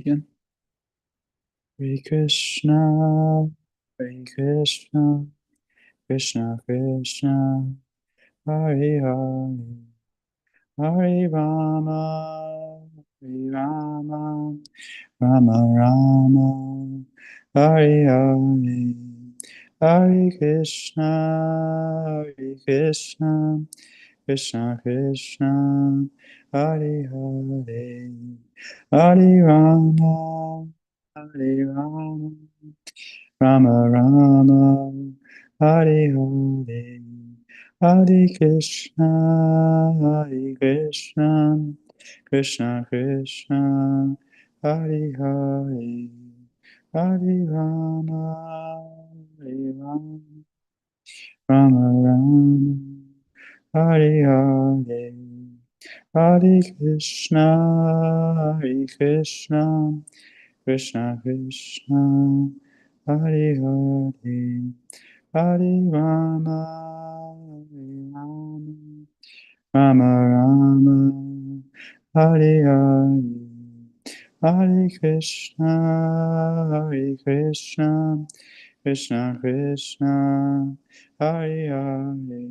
begin. Hare Krishna, Hare Krishna, Krishna Krishna, Hare Hare, Hare Rama, Hare Rama, Rama Rama, Hare Hare, Hare Krishna, Hare Krishna, Krishna Krishna, Hare Hare, Hare Rama, Hare Rama, Rama Rama, Hare Hare, Hare Krishna, Hare Krishna, Krishna Krishna, Hare Hare, Hare Rama, Hare Rama, Rama Rama, Hare Hare, Hare Krishna, Hare Krishna, Krishna Krishna, Hare Hare, Hare Rama, Hare Rama, Rama Rama, Hare Hare, Hare Krishna, Hare Krishna, Krishna Krishna, Hare Hare,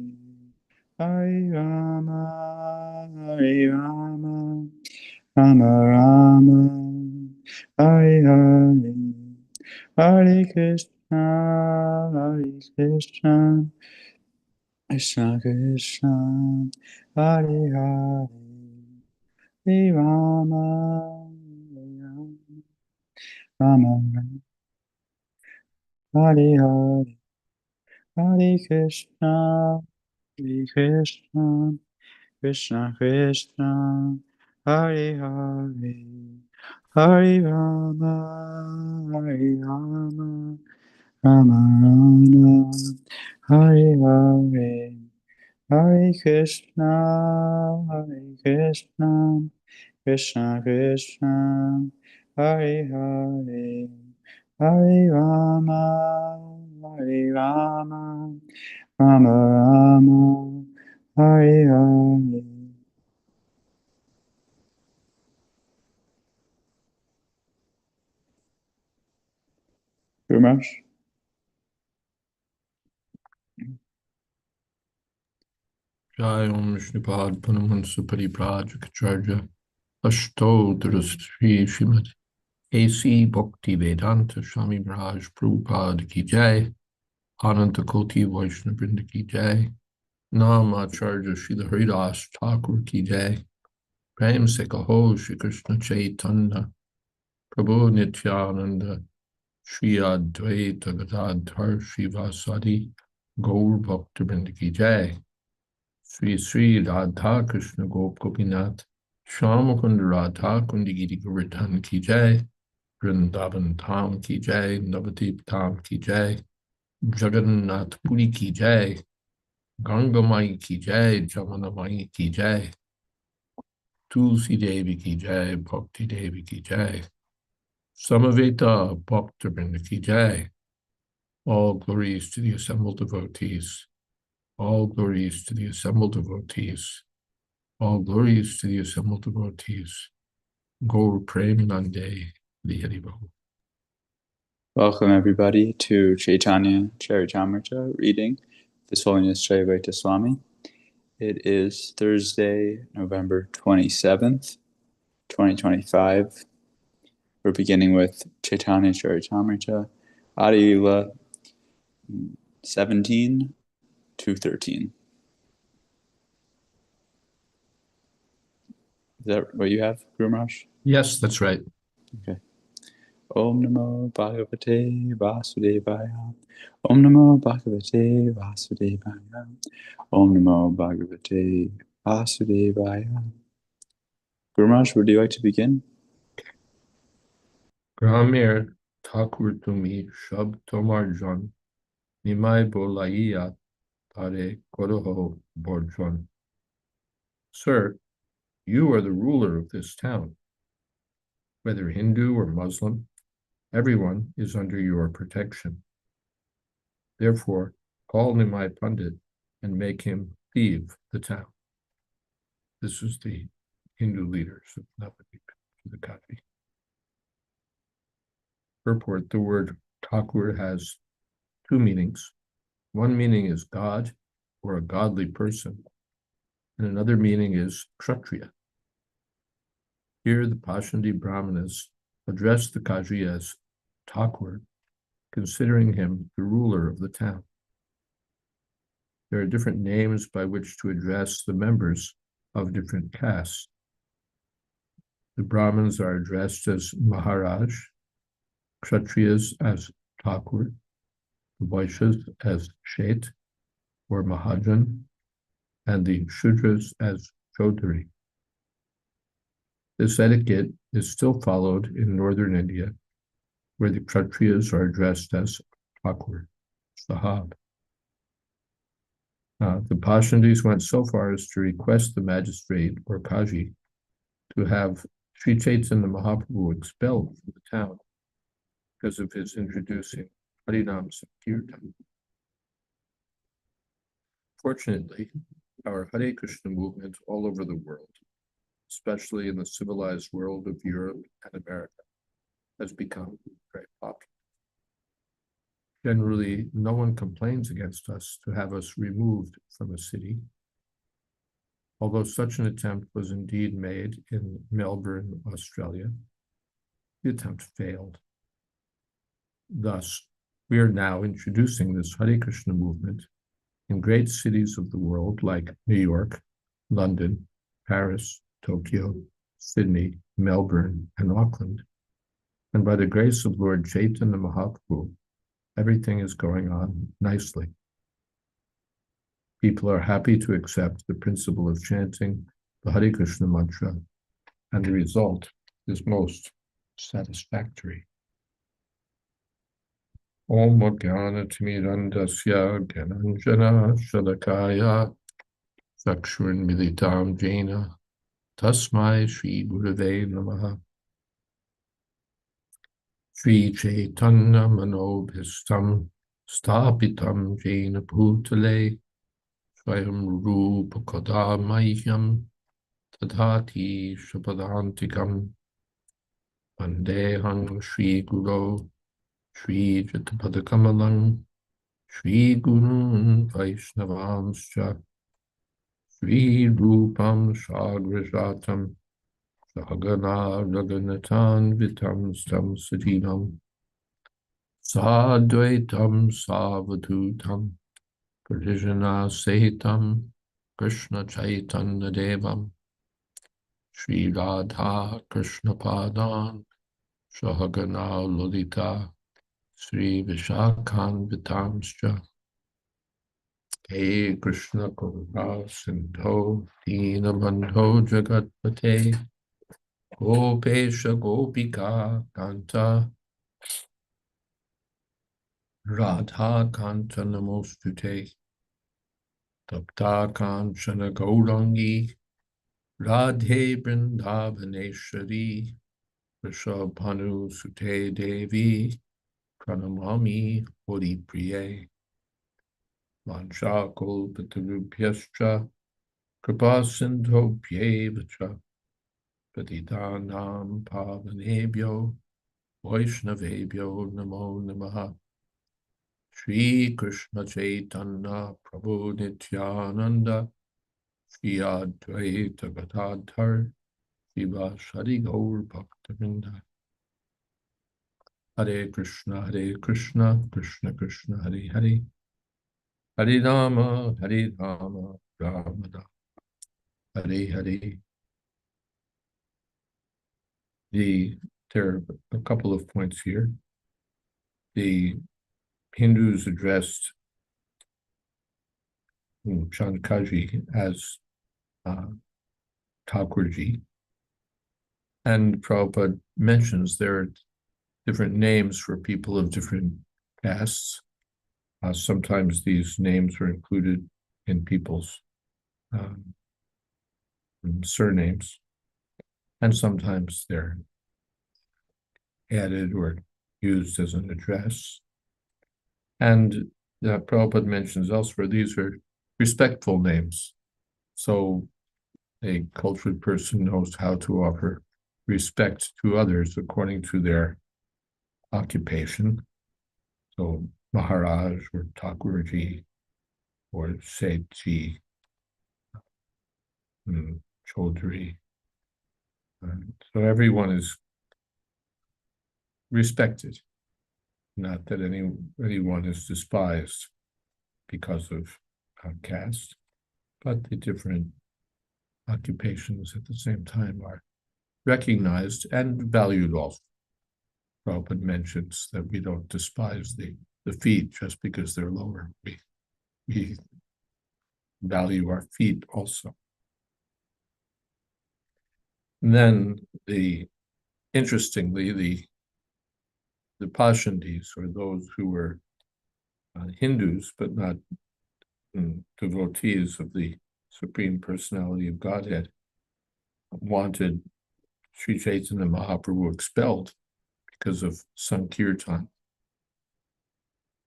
Hare Rama, Hare Rama, Rama Rama, Hare Hare, Hare Krishna, Hare Krishna, Krishna Krishna, Hare Hare, Hare Rama, Rama Rama, Hare Hare, Hare Krishna, Hare Krishna, Krishna Krishna, Hare Hare, Hare Rama, Hare Rama, Rama Rama, Hare Hare, Hare Krishna, Hare Krishna, Krishna Krishna, Hare Hare, Hare Rama, Hare Rama, Rama Rama, Hare Hare. Gurumash? Jai Om Shripad Panamansa Pariprajaka Ashto Durastri Srimad A.C. Bhakti Vedanta Swami Maharaj Prabhupada Ki Jai Ananta Koti Vaishnava Vrinda Ki Jai Nam Acharya Srila Haridas Thakur Ki Jai Prem Se Kaho Shri Krishna Chaitanya Prabhu Nityananda Shri Advaita Gadadhar Shivasadi Gaur Bhakta Vrinda Ki Jai Sri Sri Radha Krishna Gop Gopinath Shyamakund Radha Kundigiri Govardhan Ki Jai Vrindavan Dham Ki Jai Navadip Dham Ki Jai Jagannath Puri Ki Jai Ganga Mai Ki Jai Jamuna Mai Ki Jai Tulsi Devi Ki Jai Bhakti Devi Ki Jai Samaveta Bhakta Vrinda Ki Jai. All glories to the assembled devotees. All glories to the assembled devotees. All glories to the assembled devotees. Gaur Premanande Haribo. Welcome everybody to Caitanya Charitamrita reading His Holiness Jayādvaita Swami. It is Thursday, November 27th, 2025. We're beginning with Caitanya Charitamrita, Adi-lila 17 to 13. Is that what you have, Gurumash? Yes, that's right. Okay. Om Namo Bhagavate Vasudevaya. Om Namo Bhagavate Vasudevaya. Om Namo Bhagavate Vasudevaya. Gurumash, would you like to begin? Gramir Thakur Tumi Shab Tomar Jan Nimai Bolaiya Tare Koroho Borjan. Sir, you are the ruler of this town. Whether Hindu or Muslim, everyone is under your protection. Therefore, call Nimai Pandit and make him leave the town. This is the Hindu leaders of Navadvip, the Kati. Purport: the word Thakur has two meanings. One meaning is God or a godly person, and another meaning is Kshatriya. Here, the Pashandi Brahmanas address the Kaji as Thakur, considering him the ruler of the town. There are different names by which to address the members of different castes. The Brahmins are addressed as Maharaj, Kshatriyas as Thakur, the Vaishyas as Shet or Mahajan, and the Shudras as Chaudhary. This etiquette is still followed in northern India, where the Kshatriyas are addressed as Thakur, Sahab. The Pashandis went so far as to request the magistrate or Kaji to have Sri Chaitanya Mahaprabhu expelled from the town because of his introducing Harinam Sankirtan. Fortunately, our Hare Krishna movement all over the world, especially in the civilized world of Europe and America, has become very popular. Generally, no one complains against us to have us removed from a city, although such an attempt was indeed made in Melbourne, Australia. The attempt failed. Thus, we are now introducing this Hare Krishna movement in great cities of the world like New York, London, Paris, Tokyo, Sydney, Melbourne, and Auckland. And by the grace of Lord Chaitanya Mahaprabhu, everything is going on nicely. People are happy to accept the principle of chanting the Hare Krishna mantra, and the result is most satisfactory. Om Jnana Timirandasya Gyananjana Shalakaya Chakshurun Militam Jena Tasmai Shri Gurave Namaha. Shri Chaitanya Manobhistam Stapitam Jena Bhutale Swayam Rupa Kadamahyam Tadhati Shapadantikam Vandeham Shri Guru Shri Jatapadakamalam Shri Gurun Vaishnavamscha Shri Rupam Sagrajatam Sahagana Raganatan Vitam Stam Satinam Sadvaitam Savadutam Pradijana Sehitam Krishna Chaitanya Devam Shri Radha Krishna Padan Sahagana Lolita Sri Vishakhan Vitamscha Hey Krishna Karuna Sindho Dina Bandho Jagatpate Gopesha Gopika Kanta Radha Kanta Namostute Tapta Kanchana Gaurangi Radhe Vrindavaneshwari Rishabhanu Sute Devi Pranamami Hori Priye Vanchakul Pitarubhyascha Kripasindho Pyevacha Patitanam Pavanebhyo Vaishnavebhyo Namo Namaha. Shri Krishna Chaitanya Prabhu Nityananda Shri Advaita Gadadhar Shiva Shadi Gaur Bhaktavinda. Hare Krishna, Krishna Krishna, Hare Hare, Hare Rama, Rama Rama, Hare Hare. There are a couple of points here. The Hindus addressed Chandkaji as Thakurji, and Prabhupada mentions there are different names for people of different castes. Sometimes these names are included in people's surnames, and sometimes they're added or used as an address. And Prabhupada mentions elsewhere, these are respectful names. So a cultured person knows how to offer respect to others according to their occupation. So Maharaj or Thakurji or Sethji, Chaudhry. So everyone is respected, not that anyone is despised because of caste, but the different occupations at the same time are recognized and valued also. Prabhupada mentions that we don't despise the feet just because they're lower. We value our feet also. And then interestingly, the Pashandis, or those who were Hindus but not devotees of the Supreme Personality of Godhead, wanted Sri Chaitanya Mahaprabhu expelled because of Sankirtan.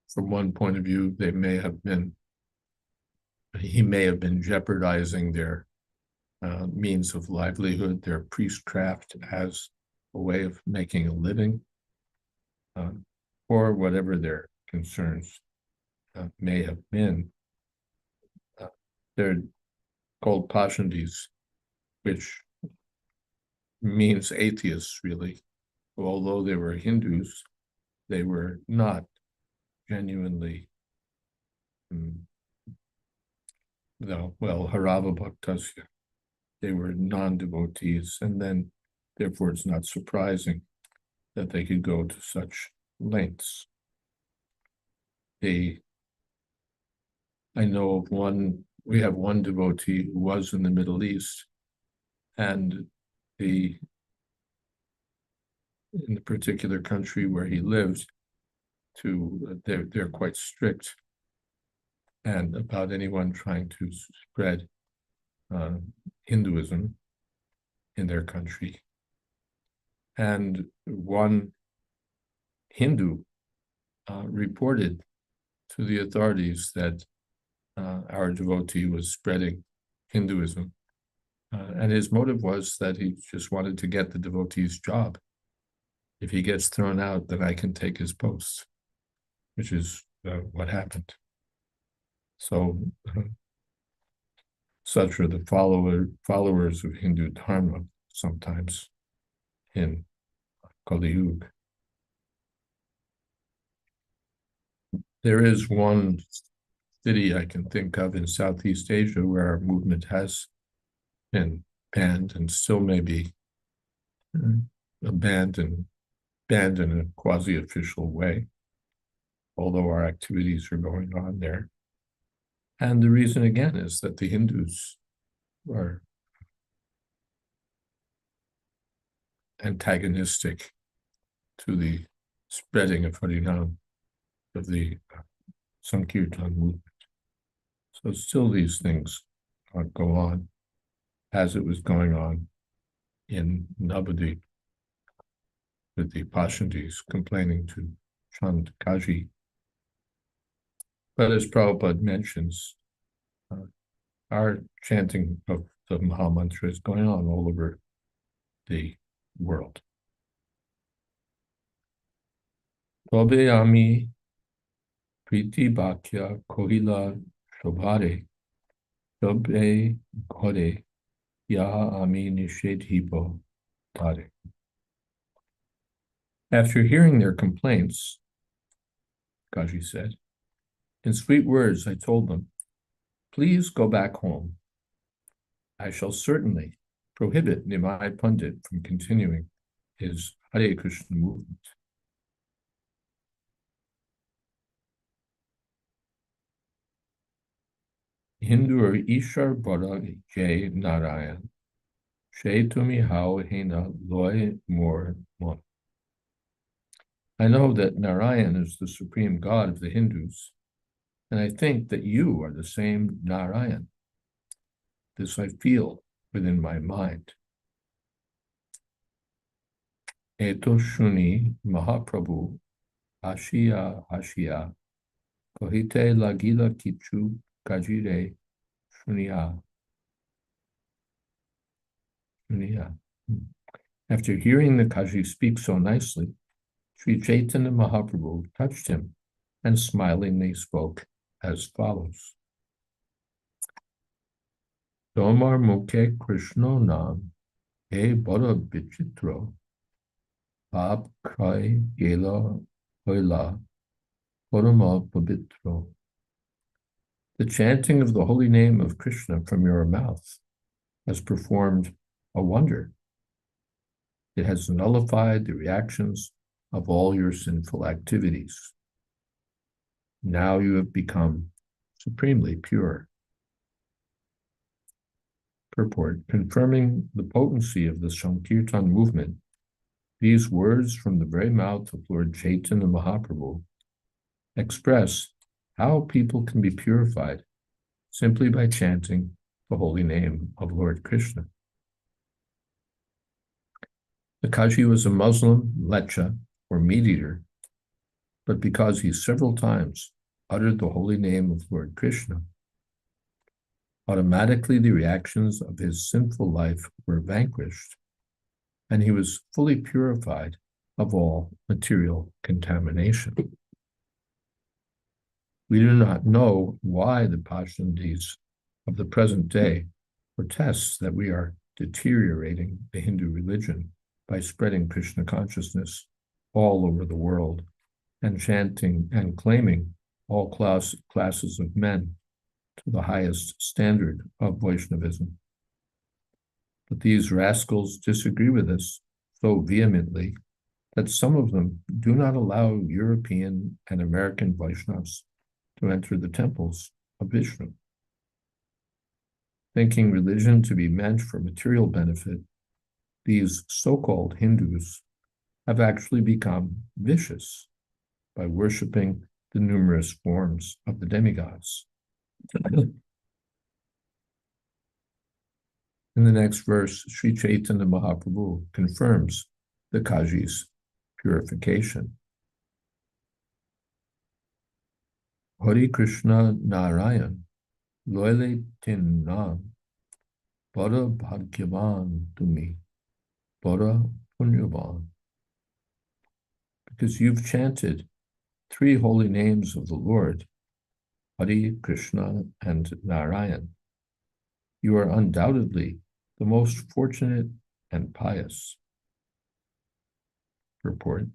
From one point of view, he may have been jeopardizing their means of livelihood, their priestcraft as a way of making a living, or whatever their concerns may have been. They're called Pashandis, which means atheists, really. Although they were Hindus, they were not genuinely, Harava Bhaktasya. They were non-devotees, and then therefore it's not surprising that they could go to such lengths. I know of we have one devotee who was in the Middle East, and in the particular country where he lived, they're quite strict and about anyone trying to spread Hinduism in their country. And one Hindu reported to the authorities that our devotee was spreading Hinduism. And his motive was that he just wanted to get the devotee's job. If he gets thrown out, then I can take his post, which is what happened. So such are the followers of Hindu Dharma sometimes in Kali Yuga. There is one city I can think of in Southeast Asia where our movement has been banned and still may be banned in a quasi-official way, although our activities are going on there. And the reason, again, is that the Hindus are antagonistic to the spreading of Harinam, of the Sankirtan movement. So still these things go on as it was going on in Navadvip with the Pashandis complaining to Chand Kaji. But as Prabhupada mentions, our chanting of the Maha Mantra is going on all over the world. Tobe ami priti bhakya kohila shobhare, tobe ghore yaha ami nishedhipo tare. After hearing their complaints, Kaji said, in sweet words I told them, please go back home. I shall certainly prohibit Nimai Pandit from continuing his Hare Krishna movement. Hindu Ishar Bara Jay Narayan, She Tumi Hao Hena Loy Mor Mon. I know that Narayan is the supreme god of the Hindus, and I think that you are the same Narayan. This I feel within my mind. Eto Shuni Mahaprabhu Ashiya Ashiya Kohite Lagila Kichu Kajire Shuniya. After hearing the Kaji speak so nicely, Sri Chaitanya Mahaprabhu touched him and smilingly spoke as follows. Tomar mukhe Krishna nam e bada bichitro pap kai gela hoila parama pavitro. The chanting of the holy name of Krishna from your mouth has performed a wonder. It has nullified the reactions of all your sinful activities. Now you have become supremely pure. Purport: confirming the potency of the Sankirtan movement, these words from the very mouth of Lord Chaitanya Mahaprabhu express how people can be purified simply by chanting the holy name of Lord Krishna. The Kaji was a Muslim lecha or meat eater, but because he several times uttered the holy name of Lord Krishna, automatically the reactions of his sinful life were vanquished, and he was fully purified of all material contamination. We do not know why the Pashandis of the present day protests that we are deteriorating the Hindu religion by spreading Krishna consciousness all over the world and chanting and claiming all classes of men to the highest standard of Vaishnavism. But these rascals disagree with us so vehemently that some of them do not allow European and American Vaishnavas to enter the temples of Vishnu. Thinking religion to be meant for material benefit, these so-called Hindus have actually become vicious by worshiping the numerous forms of the demigods. In the next verse, Sri Chaitanya Mahaprabhu confirms the Kaji's purification. Hari Krishna Narayan Loile Tinnam Bara Bhagyavan Tumi Bara Punyavan. Because you've chanted three holy names of the Lord, Hari, Krishna, and Narayan, you are undoubtedly the most fortunate and pious. Purport: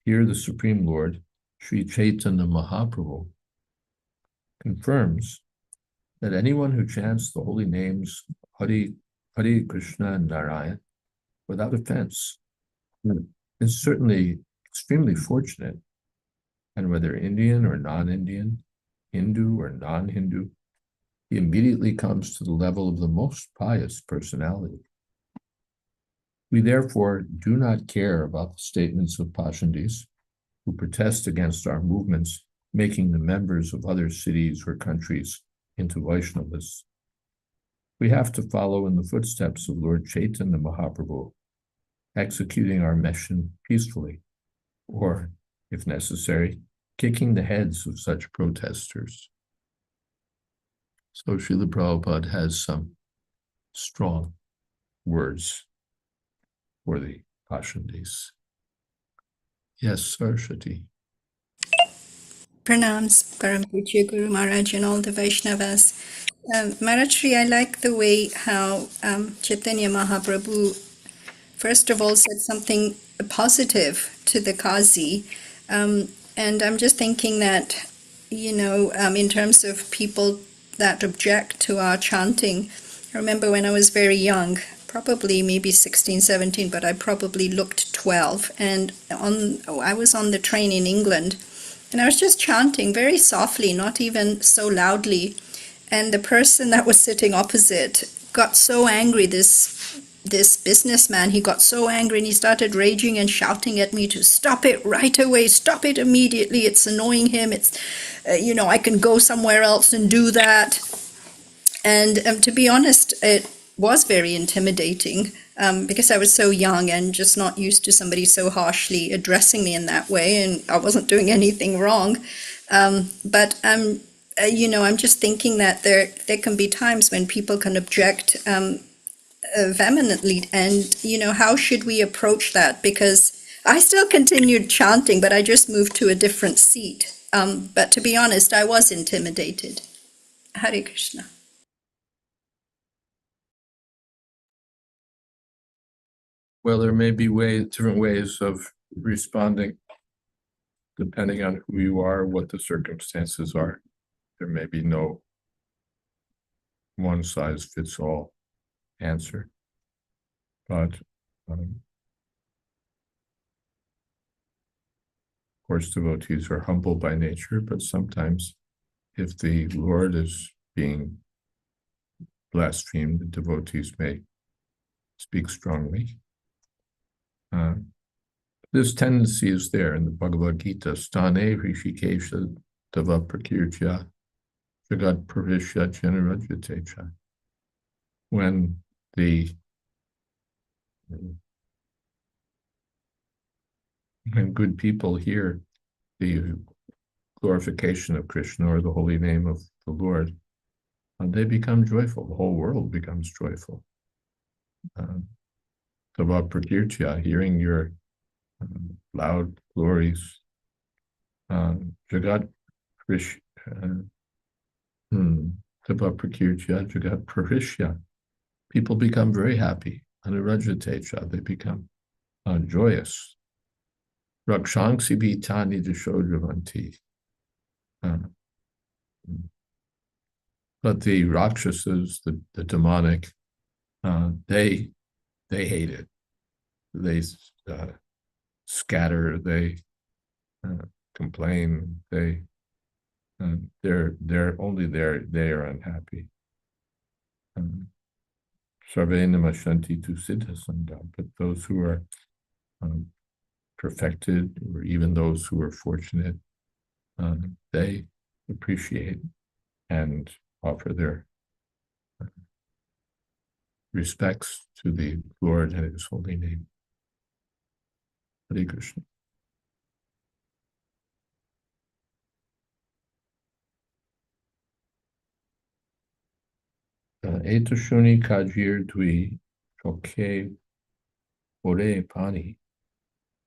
here the Supreme Lord, Sri Chaitanya Mahaprabhu, confirms that anyone who chants the holy names Hari, Krishna, and Narayan without offense is certainly extremely fortunate, and whether Indian or non-Indian, Hindu or non-Hindu, he immediately comes to the level of the most pious personality. We therefore do not care about the statements of Pashandis who protest against our movements, making the members of other cities or countries into Vaishnavas. We have to follow in the footsteps of Lord Chaitanya Mahaprabhu, executing our mission peacefully, or, if necessary, kicking the heads of such protesters. So Srila Prabhupada has some strong words for the Pashandis. Yes, Saraswati. Pranams, Parampuja Guru Maharaj and all the Vaishnavas. Maharajri, I like the way how Chaitanya Mahaprabhu, first of all, said something positive to the Kazi. And I'm just thinking that, in terms of people that object to our chanting, I remember when I was very young, probably maybe 16, 17, but I probably looked 12. And I was on the train in England, and I was just chanting very softly, not even so loudly. And the person that was sitting opposite got so angry, this businessman, he got so angry and he started raging and shouting at me to stop it right away, stop it immediately, it's annoying him, it's, I can go somewhere else and do that. And to be honest, it was very intimidating because I was so young and just not used to somebody so harshly addressing me in that way, and I wasn't doing anything wrong. But I'm just thinking that there can be times when people can object vehemently, and how should we approach that? Because I still continued chanting, but I just moved to a different seat. But to be honest, I was intimidated. Hare Krishna. Well, there may be different ways of responding depending on who you are, what the circumstances are. There may be no one-size-fits-all answer. But, of course, devotees are humble by nature, but sometimes if the Lord is being blasphemed, the devotees may speak strongly. This tendency is there in the Bhagavad Gita. Stane Rishikesha Dava Prakirtya Jagat Pravishya Janarajyatecha. When good people hear the glorification of Krishna or the holy name of the Lord, they become joyful. The whole world becomes joyful. Dava Prakirtya, hearing your loud glories. Jagat Dava Prakirtya Jagat Pravishya. People become very happy. Anurajyatecha, they become joyous. Rakshangsi Bhitani Dashodravanti. But the Rakshasas, the demonic, they hate it. They scatter, they complain, they're only there, they are unhappy. Sarve namashanti tu siddha sangha, but those who are perfected, or even those who are fortunate, they appreciate and offer their respects to the Lord and His holy name. Hare Krishna. Etashuni kajir dwi choke ore pani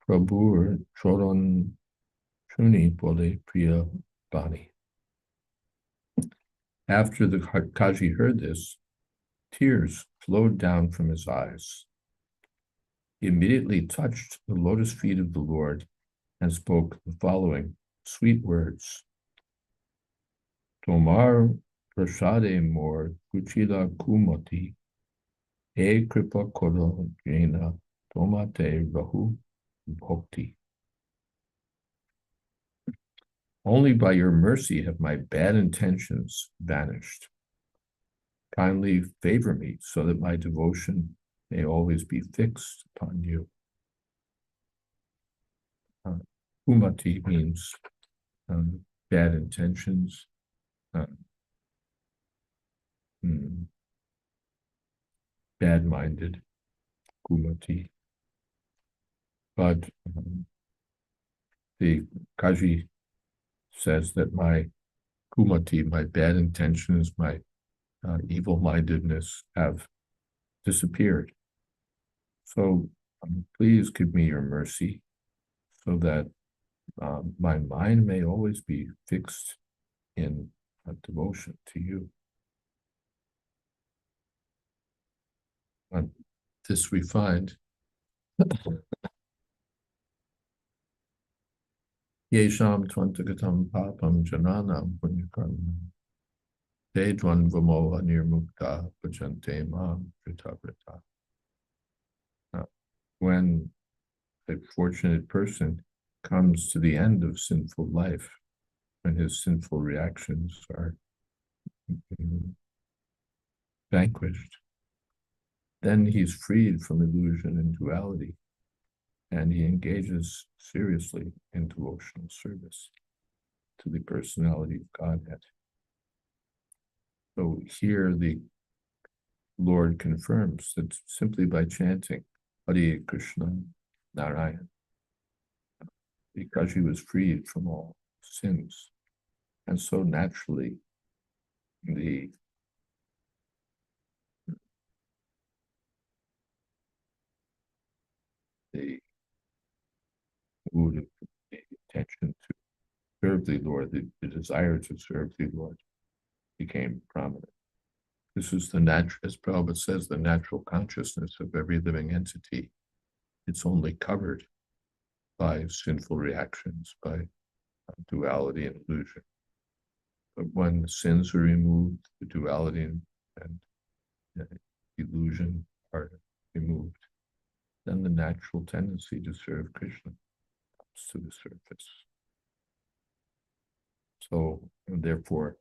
prabhur choron chuni bole priya bani. After the Kaji heard this, tears flowed down from his eyes. He immediately touched the lotus feet of the Lord and spoke the following sweet words. Tomar prasade mor kuchila kumati e kripa koro jena tomate rahu bhakti. Only by your mercy have my bad intentions vanished. Kindly favor me so that my devotion may always be fixed upon you. Kumati means bad intentions, bad-minded, kumati. But the Kaji says that my kumati, my bad intentions, my evil-mindedness have disappeared. So please give me your mercy so that my mind may always be fixed in devotion to you. And this we find Yesham Twantagatam Papam Jananam Punyakarmanam Tejwan Vamoha Nirmukta Bhajante Mam Caritamrita. When a fortunate person comes to the end of sinful life, when his sinful reactions are vanquished, then he's freed from illusion and duality, and he engages seriously in devotional service to the personality of Godhead. So here the Lord confirms that simply by chanting Hare Krishna Narayan, because he was freed from all sins, and so naturally the intention to serve the Lord, the desire to serve the Lord became prominent. This is the natural, as Prabhupada says, the natural consciousness of every living entity. It's only covered by sinful reactions, by duality and illusion. But when the sins are removed, the duality and illusion are removed, then the natural tendency to serve Krishna comes to the surface. So, and therefore,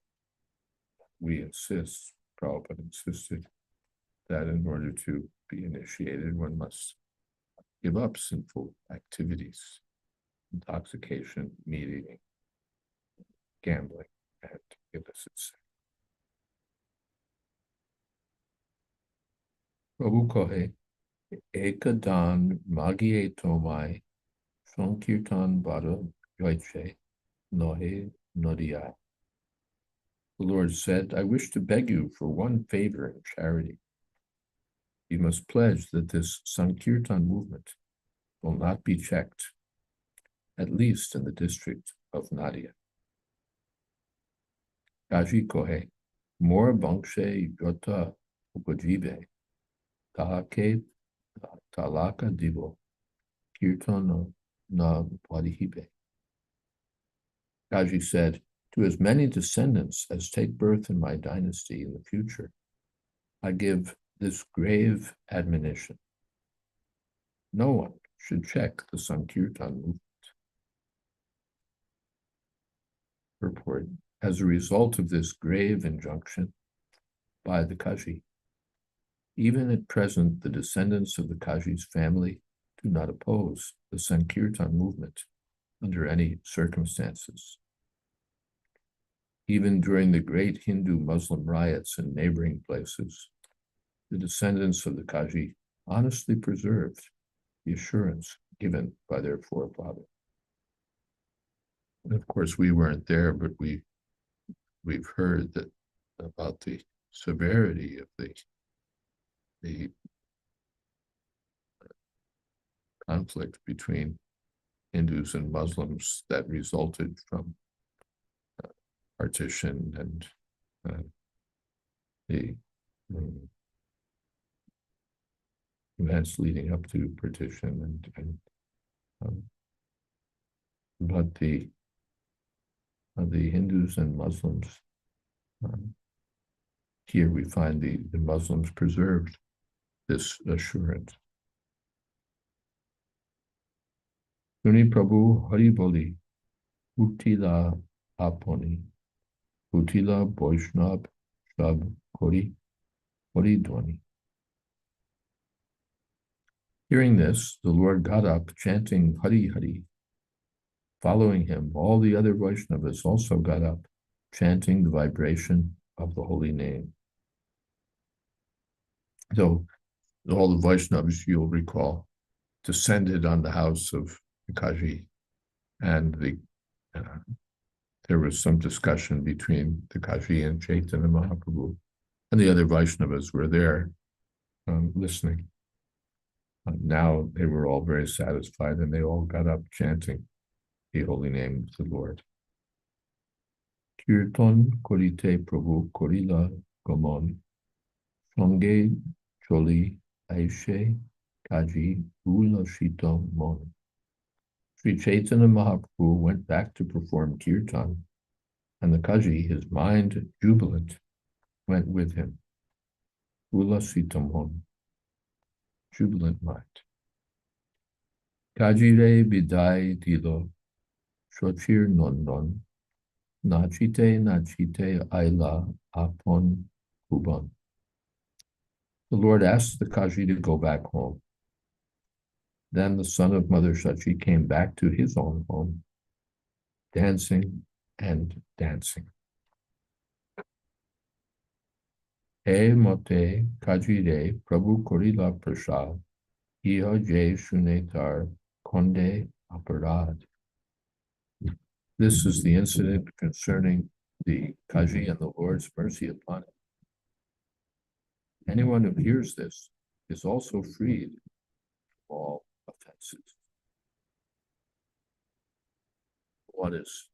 we insist, Prabhupada insisted, that in order to be initiated, one must give up sinful activities, intoxication, meat eating, gambling, and illicit sex. Prabhu Kohe, Ekadan Magiye Tomai, Sankirtan Bada Yoiche, Nohe Nodiai. The Lord said, I wish to beg you for one favor in charity. You must pledge that this Sankirtan movement will not be checked, at least in the district of Nadia. Kaji Kohe, Mor Bankshe Yota Upajibe, Tahake Talaka Divo, Kirtan na Padihibe. Kaji said, to as many descendants as take birth in my dynasty in the future, I give this grave admonition. No one should check the Sankirtan movement. Purport. As a result of this grave injunction by the Kaji, even at present, the descendants of the Kaji's family do not oppose the Sankirtan movement under any circumstances. Even during the great Hindu-Muslim riots in neighboring places, the descendants of the Kaji honestly preserved the assurance given by their forefathers. And of course, we weren't there, but we've heard that about the severity of the conflict between Hindus and Muslims that resulted from partition and the events leading up to partition but the Hindus and Muslims, here we find the Muslims preserved this assurance. Suni Prabhu Hari Boli, Utila Aponi, Utila Vaishnab Shab Kori, Hari Dwani. Hearing this, the Lord got up, chanting Hari Hari. Following him, all the other Vaishnavas also got up, chanting the vibration of the holy name. So all the Vaishnavas, you'll recall, descended on the house of the Kaji, and there was some discussion between the Kaji and Chaitanya Mahaprabhu, and the other Vaishnavas were there listening. Now they were all very satisfied, and they all got up chanting the holy name of the Lord. Kirtan Korite Prabhu Korila Gomon, Sange Choli Aishe Kaji Ula Shito Mon. Sri Chaitanya Mahaprabhu went back to perform Kirtan, and the Kaji, his mind jubilant, went with him. Ula Shito Mon, jubilant mind. Kajire Bidai Dilo, Shochir Non Non, Nachite Aila Apon Kuban. The Lord asked the Kaji to go back home. Then the son of Mother Shachi came back to his own home, dancing and dancing. E mote Kajire Prabhu Korila Prasad, Iha Jay Shunetar Konde Aparad. This is the incident concerning the Kaji and the Lord's mercy upon him. Anyone who hears this is also freed from all offenses. one is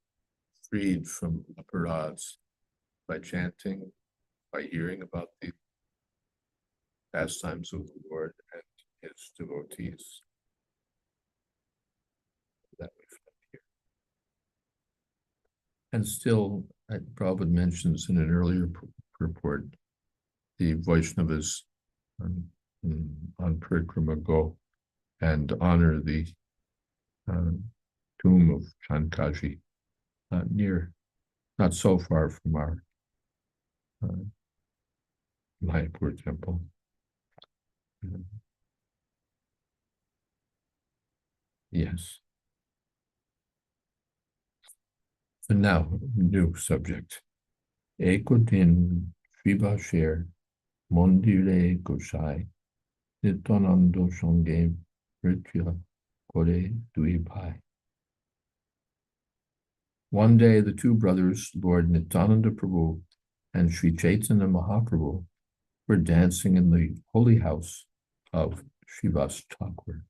freed from aparads by chanting, by hearing about the pastimes of the Lord and his devotees. That we find here. And still, Prabhupada mentions in an earlier purport, the Vaishnavas on Parikrama go and honor the tomb of Chankaji, not so far from our Mayapur temple. Yes. So now, new subject. Ekotin Sribasher Mondire Gosai Nitonando Shonge Ritya Kore Duibai. One day, the two brothers, Lord Nityananda Prabhu and Sri Chaitanya Mahaprabhu, were dancing in the holy house of Srivas Thakur.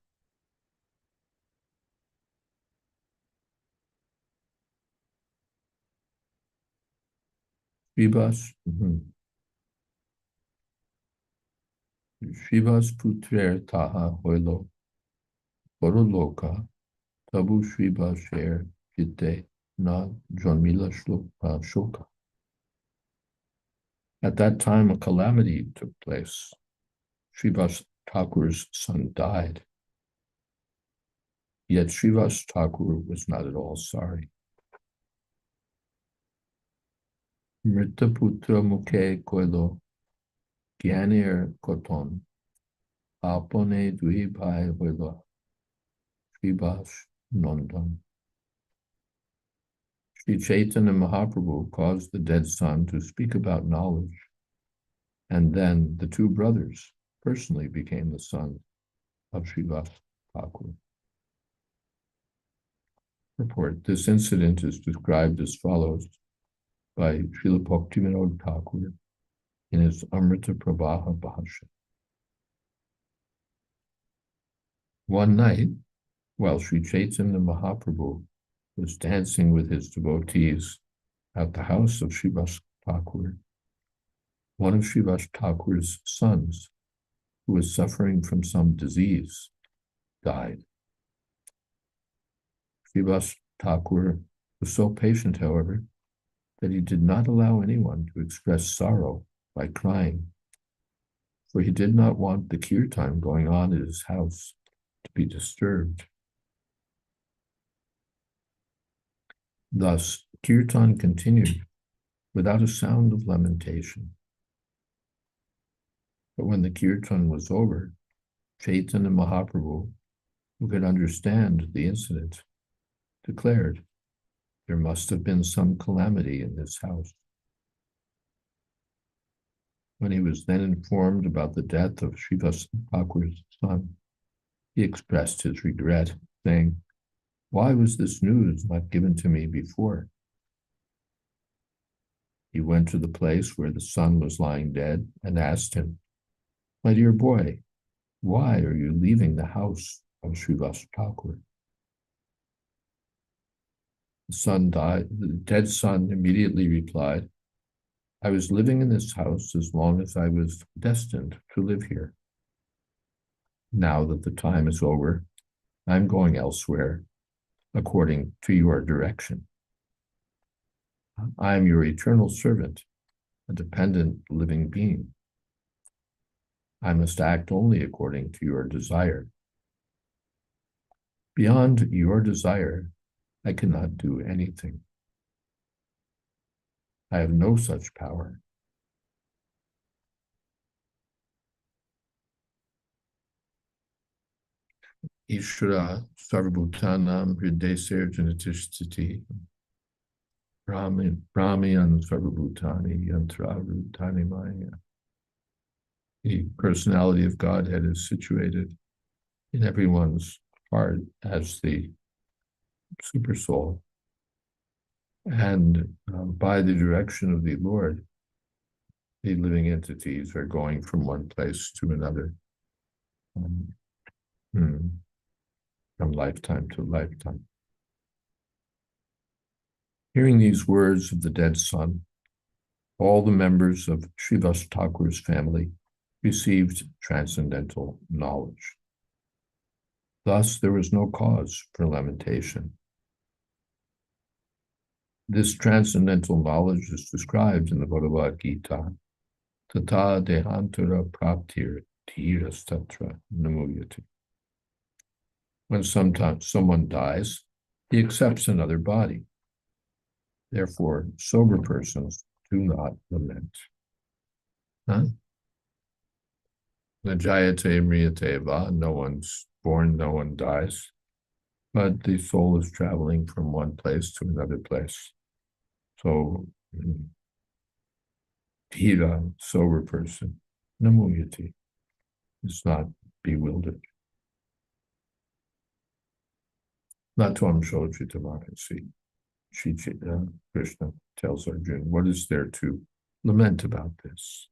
Srivas Putrer Taha Hoilo Boroloka Tabu Srivas Sher Jite Na Janmila Shoka. At that time, a calamity took place. Srivas Thakur's son died. Yet Srivas Thakur was not at all sorry. Mrita Putra Mukhe Koilo Gyanir Koton Apone Dui Bhai Hoilo Srivas Nandan. Sri Chaitanya Mahaprabhu caused the dead son to speak about knowledge, and then the two brothers personally became the sons of Srivas Thakur. Report. This incident is described as follows by Srila Bhaktivinoda Thakur in his Amrita Prabha Bhashya. One night, while Sri Chaitanya Mahaprabhu was dancing with his devotees at the house of Srivas Thakur, one of Srivas Thakur's sons, who was suffering from some disease, died. Srivas Thakur was so patient, however, that he did not allow anyone to express sorrow by crying, for he did not want the kirtan going on at his house to be disturbed. Thus, kirtan continued without a sound of lamentation. But when the kirtan was over, Chaitanya Mahaprabhu, who could understand the incident, declared there must have been some calamity in this house. When he was then informed about the death of Srivas Thakur's son, he expressed his regret, saying, "Why was this news not given to me before?" He went to the place where the son was lying dead and asked him, "My dear boy, why are you leaving the house of Srivas Thakur?" The dead son immediately replied, "I was living in this house as long as I was destined to live here. Now that the time is over, I'm going elsewhere, according to your direction. I am your eternal servant, a dependent living being. I must act only according to your desire. Beyond your desire, I cannot do anything. I have no such power." Ishvara sarvabhutanam hrideser janatishthiti brahmayan sarvabhutani yantrarutani maya. The personality of Godhead is situated in everyone's heart as the supersoul. And by the direction of the Lord, the living entities are going from one place to another, from lifetime to lifetime. Hearing these words of the dead son, all the members of Srivas Thakur's family received transcendental knowledge. Thus, there was no cause for lamentation. This transcendental knowledge is described in the Bhagavad Gita. Tata dehantara praptir tirastatra namuyati. When sometimes someone dies, he accepts another body. Therefore, sober persons do not lament. The Jayādvaita, no one's born, no one dies, but the soul is traveling from one place to another place. So, Dhira, sober person, namuyati, is not bewildered. Natvam shochitamahasi. Krishna tells Arjuna, what is there to lament about this?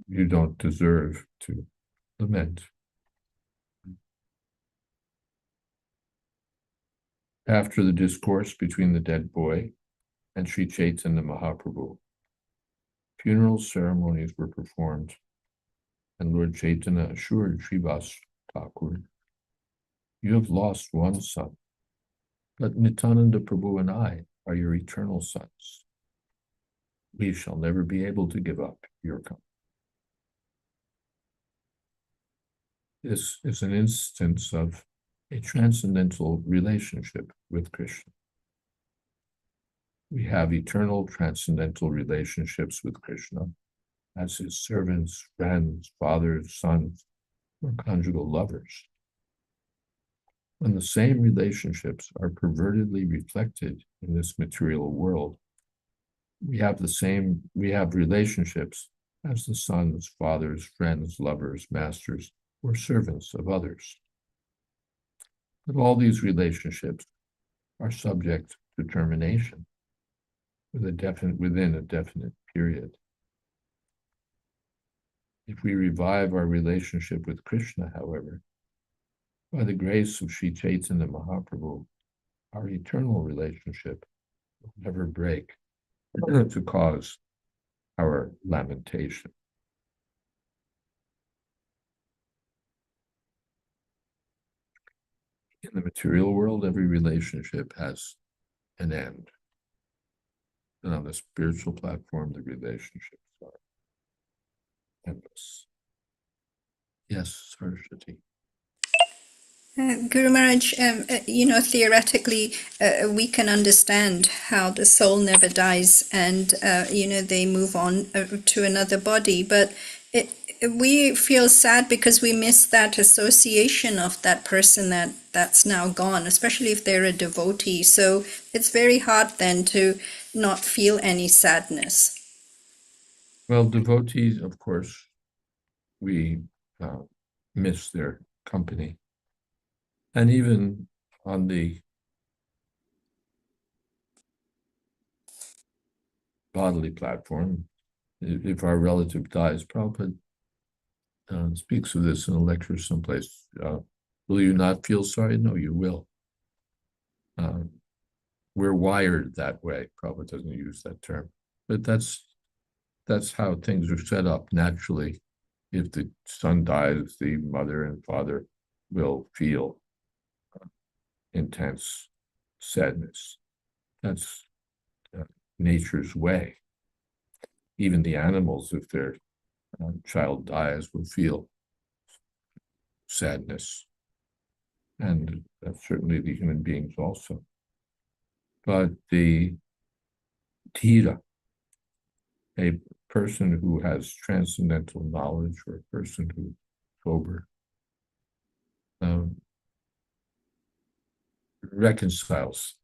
You don't deserve to lament. After the discourse between the dead boy and Sri Caitanya Mahaprabhu, funeral ceremonies were performed, and Lord Chaitanya assured Srivas Thakur, you have lost one son, but Nityananda Prabhu and I are your eternal sons. We shall never be able to give up your company. This is an instance of a transcendental relationship with Krishna. We have eternal transcendental relationships with Krishna as his servants, friends, fathers, sons, or conjugal lovers. When the same relationships are pervertedly reflected in this material world, we have relationships as the sons, fathers, friends, lovers, masters, or servants of others. But all these relationships are subject to termination within a definite period. If we revive our relationship with Krishna, however, by the grace of Sri Chaitanya Mahaprabhu, our eternal relationship will never break to cause our lamentation. In the material world, every relationship has an end. And on the spiritual platform, the relationships are endless. Yes, Saraswati. Guru Maharaj, theoretically, we can understand how the soul never dies and, they move on to another body. But we feel sad because we miss that association of that person that's now gone, especially if they're a devotee. So it's very hard then to not feel any sadness. Well, devotees, of course, we miss their company. And even on the bodily platform, if our relative dies, Prabhupada speaks of this in a lecture someplace. Will you not feel sorry? No, you will. We're wired that way. Prabhupada doesn't use that term, but that's how things are set up naturally. If the son dies, the mother and father will feel intense sadness. That's nature's way. Even the animals, if their child dies, will feel sadness. And certainly the human beings also. But the Dhira, a person who has transcendental knowledge, or a person who's sober, reconciles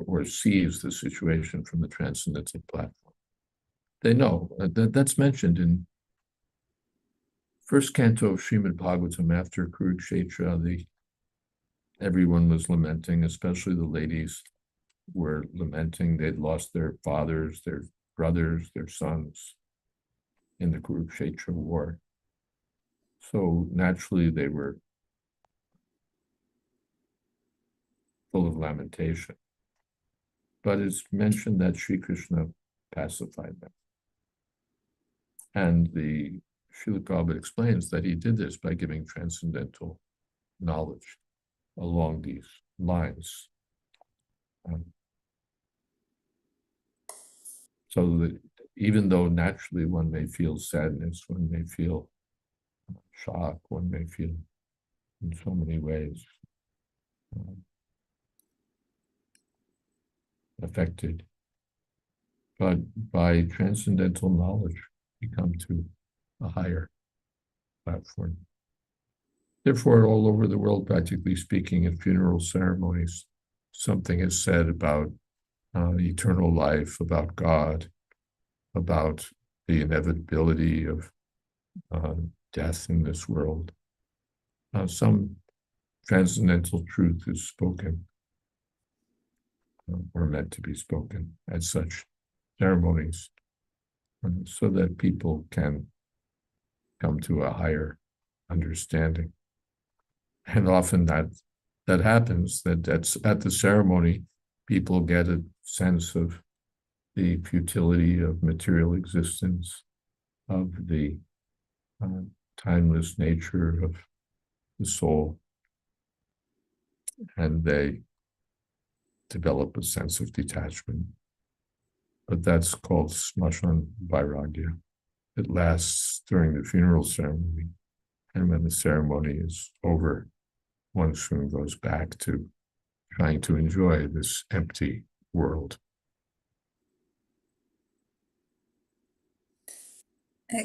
or sees the situation from the transcendental platform. They know that's mentioned in first canto of Srimad Bhagavatam. After Kurukshetra, everyone was lamenting, especially the ladies were lamenting. They'd lost their fathers, their brothers, their sons in the Kurukshetra war. So naturally they were full of lamentation. but it's mentioned that Sri Krishna pacified them. And the Srila Prabhupada explains that he did this by giving transcendental knowledge along these lines. So that even though naturally one may feel sadness, one may feel shock, one may feel in so many ways affected, but by transcendental knowledge, we come to a higher platform. Therefore, all over the world, practically speaking, in funeral ceremonies, something is said about eternal life, about God, about the inevitability of death in this world. Some transcendental truth is spoken or meant to be spoken at such ceremonies so that people can come to a higher understanding. And often that happens, that's at the ceremony, people get a sense of the futility of material existence, of the timeless nature of the soul, and they develop a sense of detachment. But that's called smashan vairagya. It lasts during the funeral ceremony, and when the ceremony is over, one soon goes back to trying to enjoy this empty world.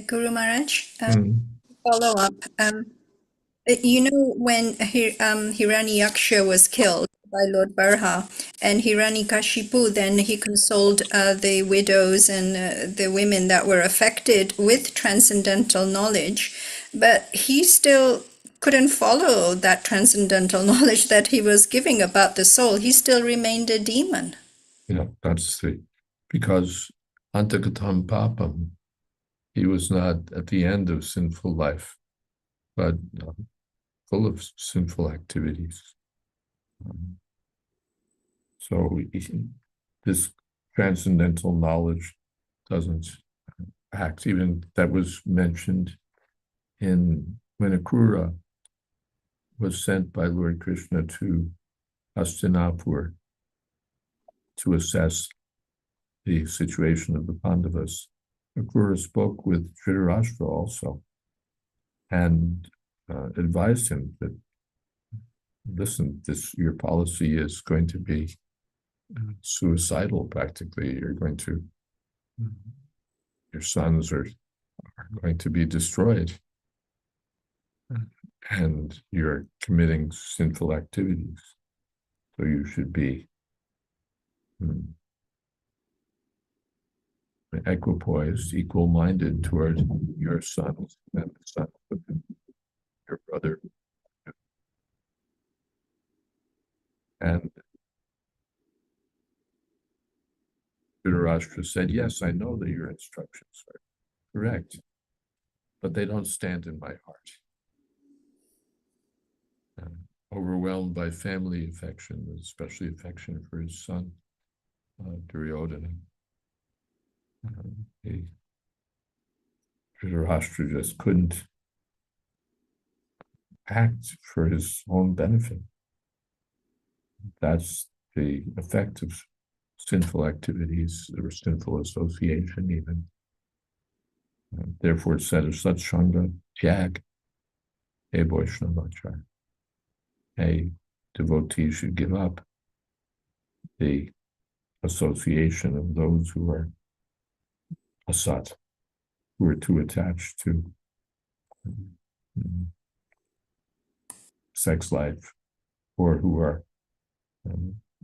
Guru Maharaj, follow up. When Hiranyaksha was killed by Lord Barha, and Hiranyakashipu, then he consoled the widows and the women that were affected with transcendental knowledge, but he still couldn't follow that transcendental knowledge that he was giving about the soul. He still remained a demon. That's because antagatam papam, he was not at the end of sinful life, but full of sinful activities. So this transcendental knowledge doesn't act. Even that was mentioned when Akrura was sent by Lord Krishna to Hastinapur to assess the situation of the Pandavas. Akrura spoke with Dhritarashtra also and advised him that, listen, your policy is going to be suicidal practically. Your sons are going to be destroyed, and you're committing sinful activities. So you should be equipoised, equal-minded toward your sons and the sons of your brother. And Dhritarashtra said, yes, I know that your instructions are correct, but they don't stand in my heart. Overwhelmed by family affection, especially affection for his son, Duryodhana. Dhritarashtra just couldn't act for his own benefit. That's the effect of sinful activities or sinful association even. Therefore, it said of satsanga tyag, a Vaishnavachar. A devotee should give up the association of those who are asat, who are too attached to sex life, or who are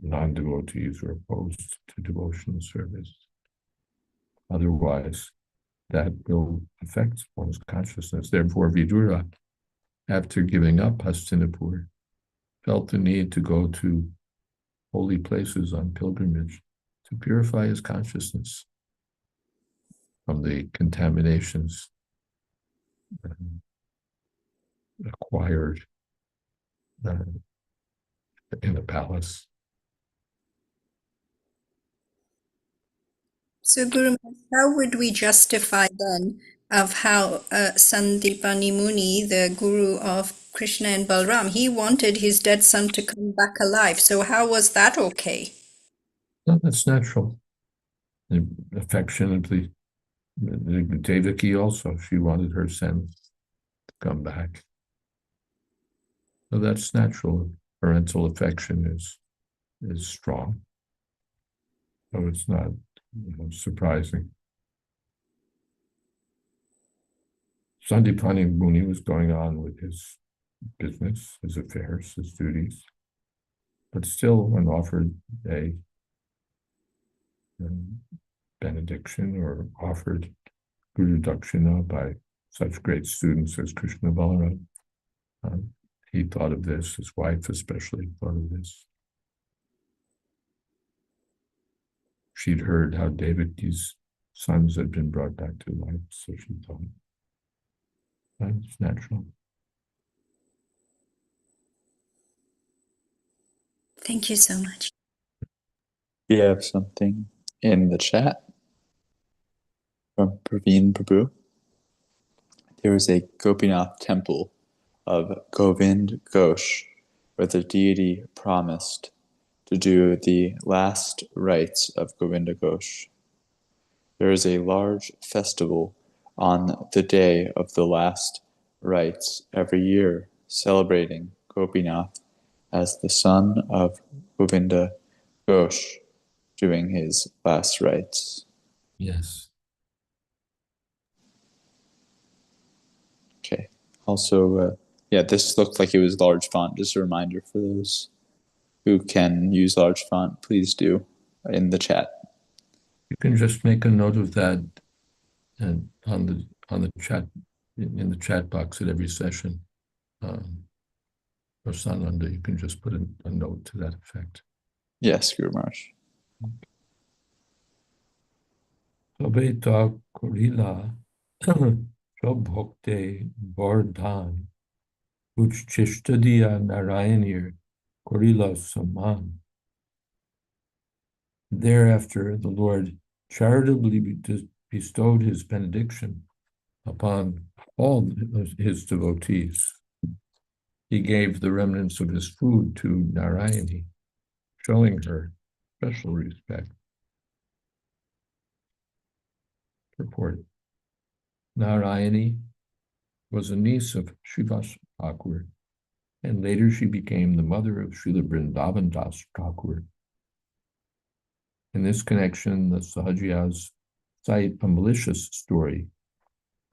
non-devotees or opposed to devotional service. Otherwise, that will affect one's consciousness. Therefore, Vidura, after giving up Hastinapur, felt the need to go to holy places on pilgrimage to purify his consciousness from the contaminations acquired in the palace. So, Guru Maharaj, how would we justify then of how Sandipani Muni, the guru of Krishna and Balram, he wanted his dead son to come back alive. So how was that okay? No, that's natural. And affectionately, Devaki also, she wanted her son to come back. So that's natural. Parental affection is strong. So it's not surprising. Sandipani Muni was going on with his business, his affairs, his duties, but still, when offered a benediction or offered Guru Dakshina by such great students as Krishna Balaram, he thought of this, his wife especially thought of this. She'd heard how Devaki's sons had been brought back to life, so she thought that's natural. Thank you so much. We have something in the chat from Praveen Prabhu. There is a Gopinath temple of Govind Ghosh where the deity promised to do the last rites of Govinda Ghosh. There is a large festival on the day of the last rites every year, celebrating Gopinath as the son of Govinda Ghosh doing his last rites. Yes. Okay. Also, this looked like it was large font. Just a reminder for those who can use large font, please do in the chat. You can just make a note of that and on the chat, in the chat box at every session. Or Sananda, you can just put a note to that effect. Yes, Guru Maharaj. Sabeta Korila Shobhokte Vardhan Uchchishtadiya Narayanir Korila Saman. Thereafter, the Lord charitably bestowed his benediction upon all his devotees. He gave the remnants of his food to Narayani, showing her special respect. Purport. Narayani was a niece of Srivas Thakur, and later she became the mother of Srila Vrindavan Das Thakur. In this connection, the Sahajiyas cite a malicious story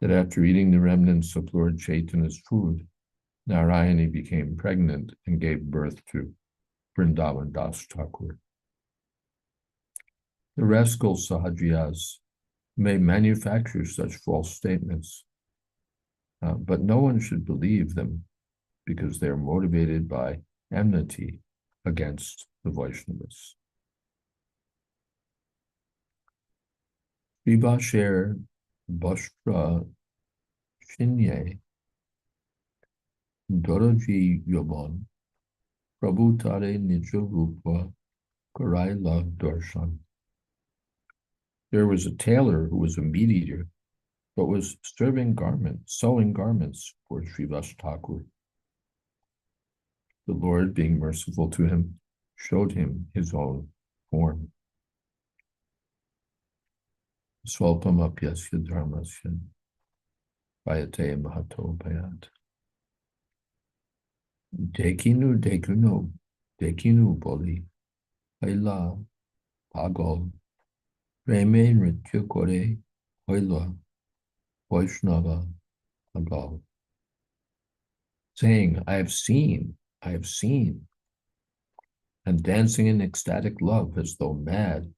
that after eating the remnants of Lord Chaitanya's food, Narayani became pregnant and gave birth to Vrindavan Das Thakur. The rascal Sahajiyas may manufacture such false statements, but no one should believe them because they are motivated by enmity against the Vaishnavas. Vibhasher Bashra Shinye Doroji Yobon Prabhu Tare Nija Rupa Karaila Darshan. There was a tailor who was a meat eater, but was sewing garments for Srivas Thakur. The Lord, being merciful to him, showed him his own form. Swalpam apyasya dharmasya vayate mahato bhayat. Dekinu boli haila pagol preme nritya kore hoila Vaishnava pagal. Saying, I have seen, and dancing in ecstatic love as though mad,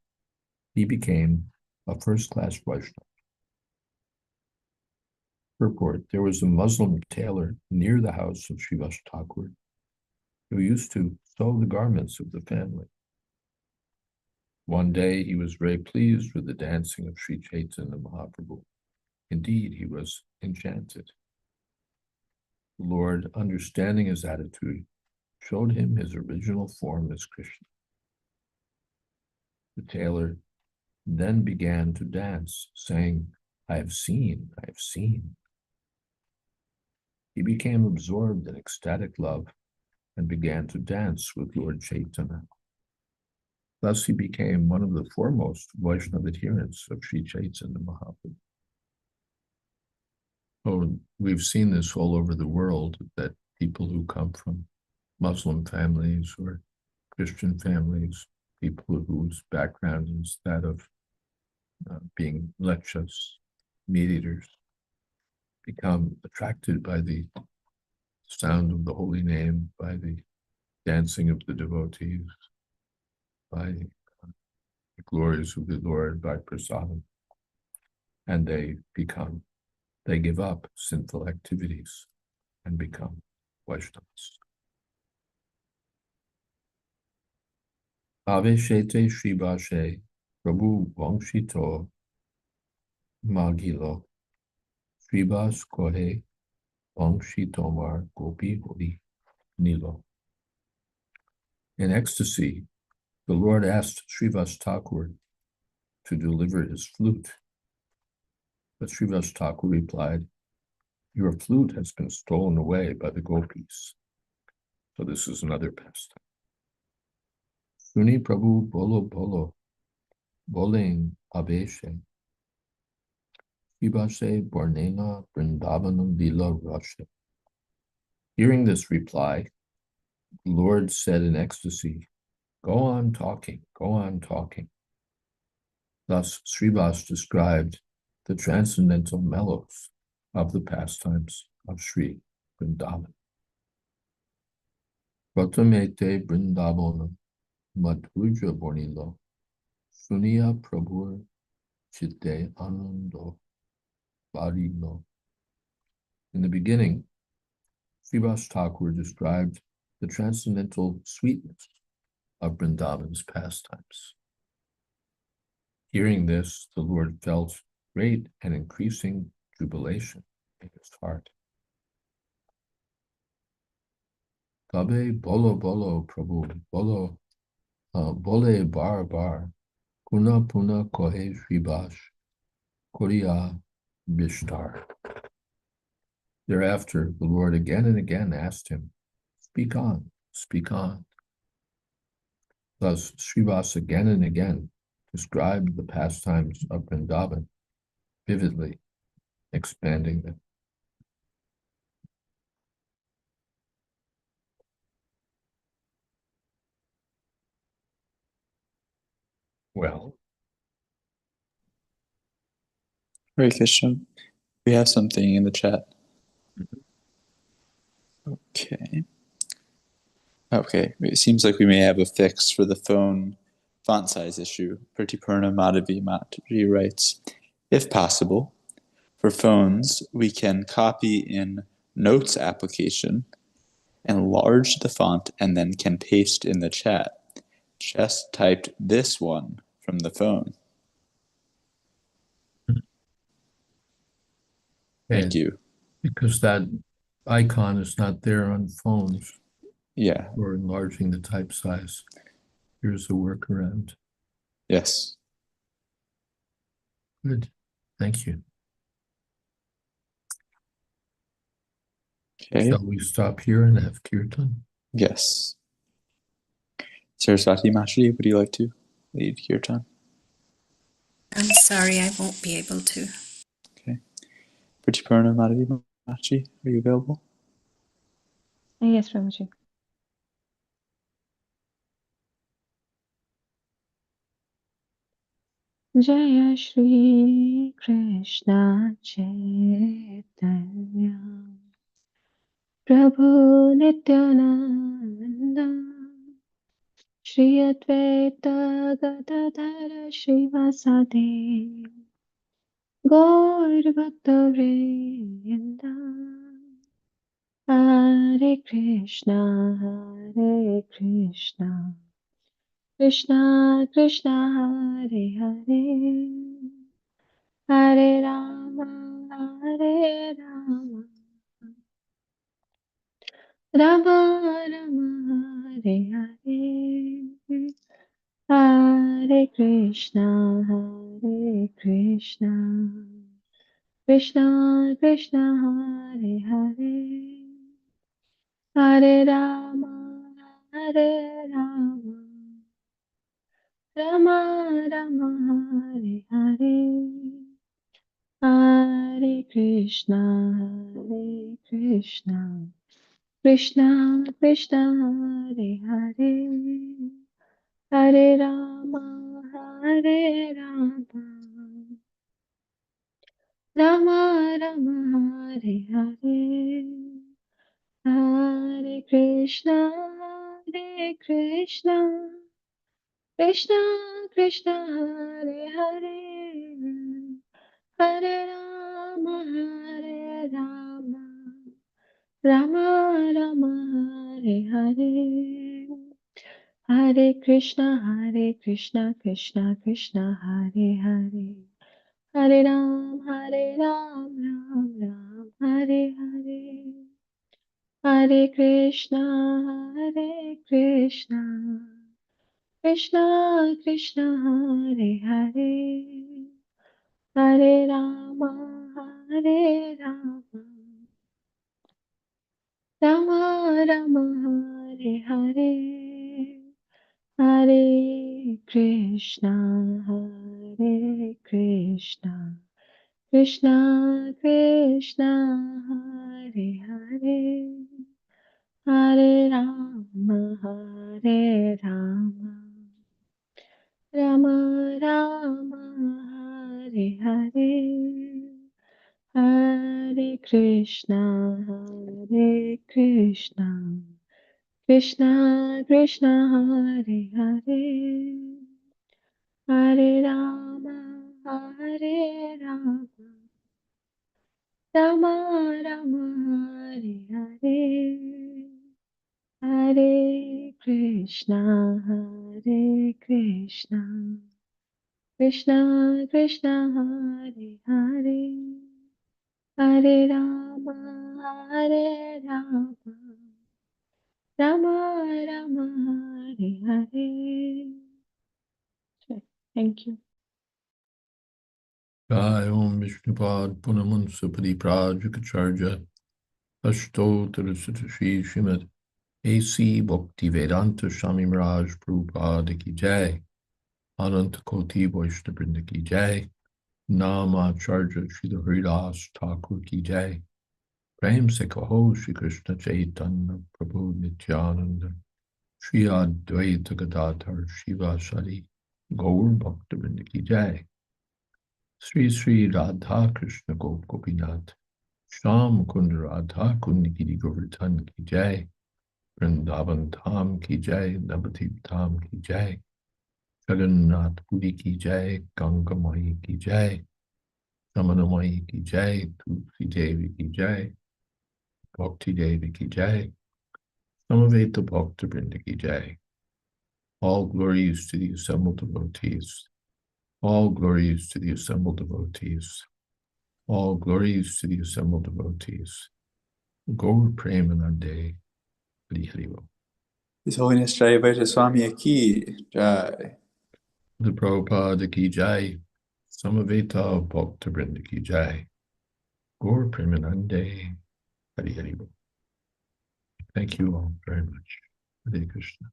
he became a first-class Vaishnava. Purport, there was a Muslim tailor near the house of Srivas Thakur who used to sew the garments of the family. One day he was very pleased with the dancing of Sri Chaitanya Mahaprabhu. Indeed, he was enchanted. The Lord, understanding his attitude, showed him his original form as Krishna. The tailor then began to dance, saying, I have seen, I have seen. He became absorbed in ecstatic love and began to dance with Lord Chaitanya. Thus he became one of the foremost Vaishnava adherents of Sri Chaitanya Mahaprabhu. Oh, we've seen this all over the world, that people who come from Muslim families or Christian families, people whose background is that of being lechas, meat eaters, become attracted by the sound of the holy name, by the dancing of the devotees, by the glories of the Lord, by prasadam, and they give up sinful activities and become Vaishnavas. Aveshete Shribashe Prabhu Vangshito Magilo Sribas Kohe Vangshitomar Gopi Hori Nilo. In ecstasy, the Lord asked Srivas Thakur to deliver his flute. But Srivas Thakur replied, your flute has been stolen away by the gopis. So this is another pastime. Suni Prabhu Bolo Bolo Boling Abeshe Srivase Bornena Vrindavanam Lila Rashe. Hearing this reply, the Lord said in ecstasy, go on talking, go on talking. Thus, Srivas described the transcendental mellows of the pastimes of Sri Vrindavan. Pratamete Vrindavanam Madhurja Bornilo Suniya Prabhur Chitte Anando Barilo. In the beginning, Srivas Thakur described the transcendental sweetness of Vrindavan's pastimes. Hearing this, the Lord felt great and increasing jubilation in his heart. Tabe bolo bolo Prabhu, bolo bole bar bar, puna puna kohe Sribas, Korea Bishtar. Thereafter, the Lord again and again asked him, speak on, speak on. Thus, Srivas again and again described the pastimes of Vrindavan, vividly expanding them. Well, Hare Krishna. We have something in the chat. Okay. Okay. It seems like we may have a fix for the phone font size issue. Pratipurna Madhavi Mataji writes, if possible, for phones, we can copy in Notes application, enlarge the font, and then can paste in the chat. Just typed this one from the phone. Thank you. Because that icon is not there on phones. Yeah. For enlarging the type size. Here's a workaround. Yes. Good. Thank you. Okay. Shall we stop here and have kirtan? Yes. Saraswati Mataji, would you like to lead kirtan? I'm sorry, I won't be able to. Okay. Pratipurna Madhavi Mataji, are you available? Yes, Prabhuji. Jaya Shri Krishna Chaitanya Prabhu Nityananda Shri Advaita Gadadhara Srivasadi Gaur Bhakta Vrinda Hare Krishna Krishna Krishna Hare Hare Hare Rama Rama Rama Hare Hare Hare Hare Krishna, Krishna Krishna, Hare Hare, Hare Rama, Hare Rama, Rama Rama, Hare Hare, Hare Krishna, Krishna Krishna, Hare Hare, Hare Rama, Hare Rama, Rama Rama, Hare Hare, Hare Krishna, Krishna Krishna, Hare Hare, Hare Rama, Hare Rama, Rama Rama, Hare Hare, Hare Krishna, Krishna Krishna, Hare Hare, Hare Ram, Ram Ram, Hare Hare, Hare Krishna, Krishna Krishna, Hare Hare, Hare Rama, Rama Rama, Hare Hare, Hare Krishna, Krishna Krishna, Hare Hare, Hare Rama, Rama Rama, Hare Hare, Hare Krishna, Krishna Krishna, Hare Hare, Hare Rama, Rama Rama, Hare Hare, Hare Krishna, Krishna Krishna, Hare Hare, Hare Rama, Rama Rama, Hare Hare. Thank you. Jai Om Vishnupad Punamun Supadi Prajukacharya Ashtottara Sri Srimad A.C. Bhakti Vedanta Swami Maharaj Prabhupada Ki Jai Ananta Koti Vaishnavrinda Ki Jai Nama Acharya Shri Haridas Thakur Ki Jai Prem Se Kaho Shri Krishna Chaitanya Prabhu Nityananda Shri Advaita Gadadhar Shiva Sari Gaur Bhaktivinoda Ki Jai Sri Sri Radha Krishna Gop Gopinath Sham Kund Radha Kundi Giri Govardhan Ki Jai Vrindavan Dham Ki Jai Navadvip Dham Ki Jai Jagannath Puri Ki Jai Ganga Mai Ki Jai Ramana Mai Ki Jai Tulsi Devi Ki Jai Bhakti Devi Ki Jai Samaveta Bhakta Vrinda Ki Jai. All glories to the assembled devotees. All glories to the assembled devotees. All glories to the assembled devotees. Gaur Premanande, Hari Hari Bol. His Holiness Jayādvaita Swami Ki Jai. The Prabhupada Ki Jai. Samaveta Bhakta Vrinda Ki Jai. Gaur Premanande, Hari Hari Bol. Thank you all very much. Hare Krishna.